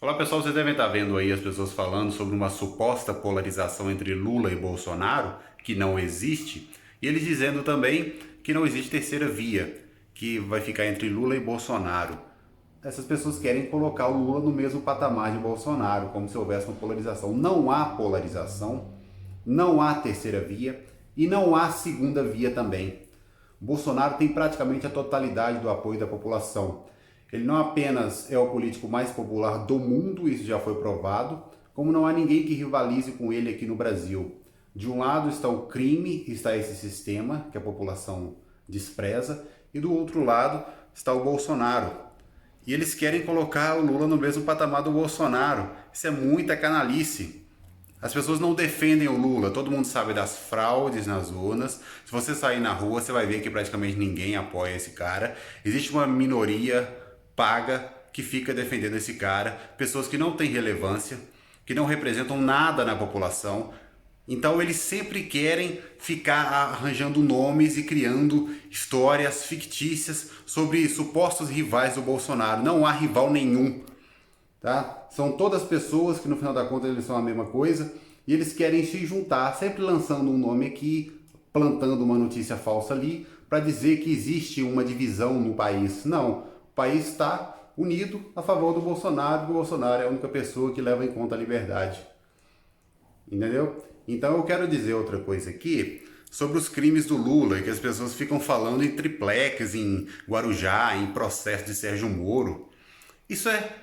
Olá pessoal, vocês devem estar vendo aí as pessoas falando sobre uma suposta polarização entre Lula e Bolsonaro, que não existe, e eles dizendo também que não existe terceira via, que vai ficar entre Lula e Bolsonaro. Essas pessoas querem colocar o Lula no mesmo patamar de Bolsonaro, como se houvesse uma polarização. Não há polarização, não há terceira via e não há segunda via também. Bolsonaro tem praticamente a totalidade do apoio da população. Ele não apenas é o político mais popular do mundo, isso já foi provado, como não há ninguém que rivalize com ele aqui no Brasil. De um lado está o crime, está esse sistema que a população despreza, e do outro lado está o Bolsonaro. E eles querem colocar o Lula no mesmo patamar do Bolsonaro. Isso é muita canalice. As pessoas não defendem o Lula, todo mundo sabe das fraudes nas urnas. Se você sair na rua, você vai ver que praticamente ninguém apoia esse cara. Existe uma minoria paga que fica defendendo esse cara, pessoas que não têm relevância, que não representam nada na população. Então eles sempre querem ficar arranjando nomes e criando histórias fictícias sobre supostos rivais do Bolsonaro. Não há rival nenhum. Tá? São todas pessoas que no final da conta eles são a mesma coisa e eles querem se juntar, sempre lançando um nome aqui, plantando uma notícia falsa ali, para dizer que existe uma divisão no país. Não, o país está unido a favor do Bolsonaro, e o Bolsonaro é a única pessoa que leva em conta a liberdade. Entendeu? Então eu quero dizer outra coisa aqui sobre os crimes do Lula, que as pessoas ficam falando em triplex, em Guarujá, em processo de Sérgio Moro. Isso é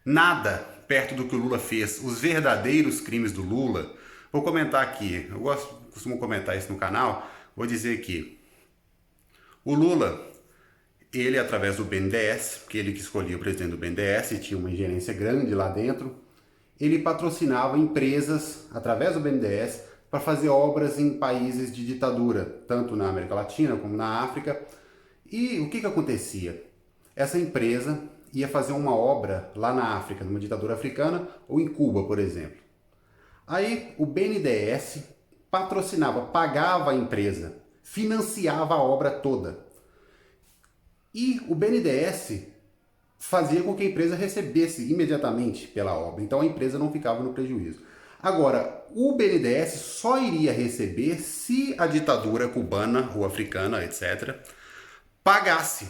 nada perto do que o Lula fez. Os verdadeiros crimes do Lula. Vou comentar aqui. Costumo comentar isso no canal. Vou dizer aqui. O Lula, ele através do BNDES, que ele que escolhia o presidente do BNDES, tinha uma ingerência grande lá dentro, ele patrocinava empresas através do BNDES para fazer obras em países de ditadura, tanto na América Latina como na África. E o que acontecia? Essa empresa ia fazer uma obra lá na África, numa ditadura africana, ou em Cuba, por exemplo. Aí o BNDES patrocinava, pagava a empresa, financiava a obra toda. E o BNDES fazia com que a empresa recebesse imediatamente pela obra, então a empresa não ficava no prejuízo. Agora, o BNDES só iria receber se a ditadura cubana ou africana, etc., pagasse.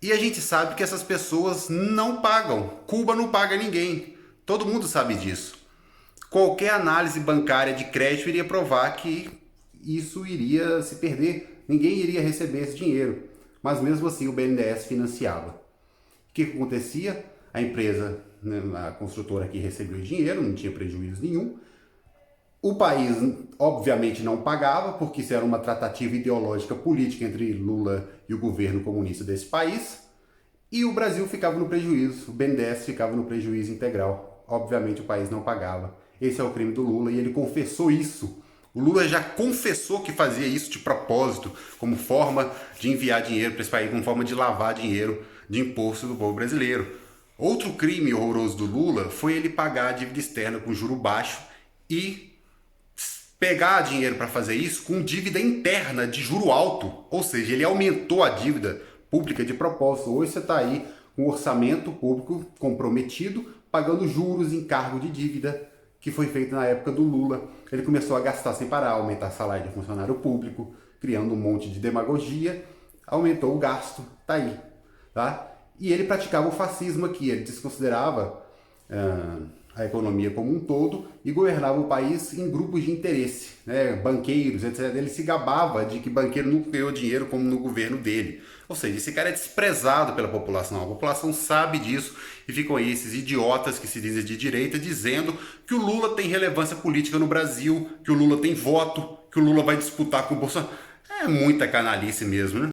E a gente sabe que essas pessoas não pagam. Cuba não paga ninguém. Todo mundo sabe disso. Qualquer análise bancária de crédito iria provar que isso iria se perder. Ninguém iria receber esse dinheiro. Mas mesmo assim o BNDES financiava. O que acontecia? A empresa, a construtora aqui recebeu o dinheiro, não tinha prejuízo nenhum. O país, obviamente, não pagava, porque isso era uma tratativa ideológica política entre Lula e o governo comunista desse país. E o Brasil ficava no prejuízo, o BNDES ficava no prejuízo integral. Obviamente, o país não pagava. Esse é o crime do Lula e ele confessou isso. O Lula já confessou que fazia isso de propósito, como forma de enviar dinheiro para esse país, como forma de lavar dinheiro de imposto do povo brasileiro. Outro crime horroroso do Lula foi ele pagar a dívida externa com juro baixo e pegar dinheiro para fazer isso com dívida interna de juro alto, ou seja, ele aumentou a dívida pública de propósito. Hoje você está aí com o orçamento público comprometido, pagando juros em cargo de dívida que foi feito na época do Lula. Ele começou a gastar sem parar, aumentar salário de funcionário público, criando um monte de demagogia, aumentou o gasto, tá aí, tá? E ele praticava o fascismo aqui, ele desconsiderava a economia como um todo e governava o país em grupos de interesse, né? Banqueiros, etc. Ele se gabava de que banqueiro nunca ganhou dinheiro como no governo dele. Ou seja, esse cara é desprezado pela população, a população sabe disso e ficam aí esses idiotas que se dizem de direita dizendo que o Lula tem relevância política no Brasil, que o Lula tem voto, que o Lula vai disputar com o Bolsonaro. É muita canalice mesmo, né?